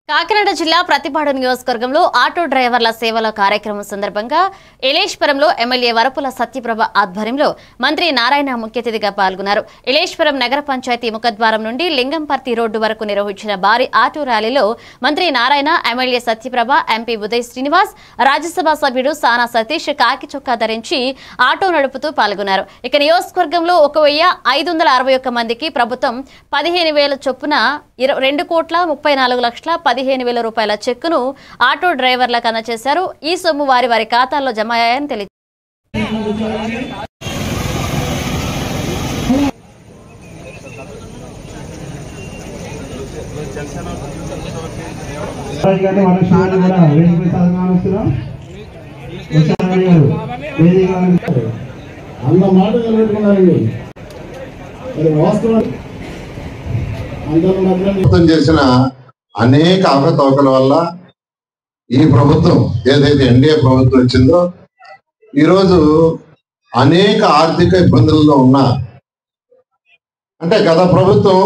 కాకినాడ జిల్లా ప్రతిపాడు నియోజకవర్గంలో ఆటో డ్రైవర్ల సేవల కార్యక్రమం సందర్భంగా ఇలేశ్వరంలో ఎమ్మెల్యే వరపుల సత్యప్రభ ఆధ్వర్యంలో మంత్రి నారాయణ ముఖ్య అతిథిగా పాల్గొన్నారు. ఇలేశ్వరం నగర పంచాయతీ ముఖద్వారం నుండి లింగంపర్తి రోడ్డు వరకు నిర్వహించిన భారీ ఆటో ర్యాలీలో మంత్రి నారాయణ, ఎమ్మెల్యే సత్యప్రభ, ఎంపీ ఉదయ్ శ్రీనివాస్, రాజ్యసభ సభ్యుడు సానా సతీష్ కాకి చొక్కా ధరించి ఆటో నడుపుతూ పాల్గొన్నారు. ఇక నియోజకవర్గంలో 1,561 మందికి ప్రభుత్వం 15,000 చొప్పున 2,34,15,000 రూపాయల చెక్కును ఆటో డ్రైవర్లకు అందజేశారు. ఈ సొమ్ము వారి ఖాతాల్లో జమ అయ్యాయని తెలిపారు. చేసిన అనేక అవకతవకల వల్ల ఈ ప్రభుత్వం ఏదైతే ఎన్డీఏ ప్రభుత్వం వచ్చిందో ఈరోజు అనేక ఆర్థిక ఇబ్బందుల్లో ఉన్నా, అంటే గత ప్రభుత్వం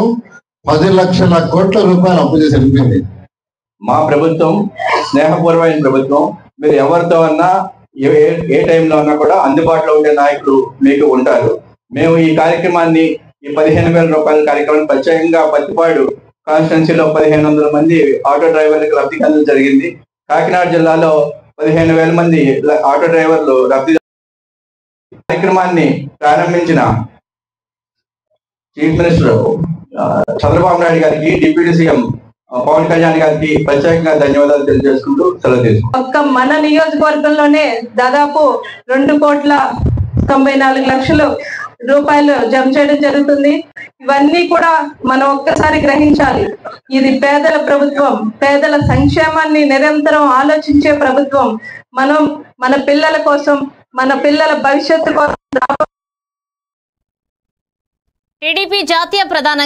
10 లక్షల కోట్ల రూపాయలు అప్పు చేసి వెళ్ళిపోయింది. మా ప్రభుత్వం స్నేహపూర్వమైన ప్రభుత్వం. మీరు ఎవరితో అన్నా ఏ టైంలో అన్నా కూడా అందుబాటులో ఉండే నాయకులు మీకు ఉంటారు. మేము ఈ కార్యక్రమాన్ని, ఈ 15,000 రూపాయల కార్యక్రమాన్ని ప్రత్యేకంగా పత్తిపాడు కాన్స్టిట్యున్సీలో 1,500 మంది ఆటో డ్రైవర్లకు లబ్ధి పొందడం జరిగింది. కాకినాడ జిల్లాలో 15,000 మంది ఆటో డ్రైవర్లు లబ్ధి కార్యక్రమాన్ని ప్రారంభించిన చీఫ్ మినిస్టర్ చంద్రబాబు నాయుడు గారికి, డిప్యూటీ సీఎం పవన్ కళ్యాణ్ గారికి ప్రత్యేకంగా ధన్యవాదాలు తెలియజేసుకుంటూ సెలవు తీసుకుంటాం. ఒక్క మన నియోజకవర్గంలోనే దాదాపు 2,94,00,000 రూపాయలు జమ చేయడం జరుగుతుంది. ఇవన్నీ కూడా మనం ఒక్కసారి గ్రహించాలి. ఇది పేదల ప్రభుత్వం, పేదల సంక్షేమాన్ని నిరంతరం ఆలోచించే ప్రభుత్వం. మనం మన పిల్లల కోసం, మన పిల్లల భవిష్యత్తు కోసం టీడీపీ జాతీయ ప్రధాన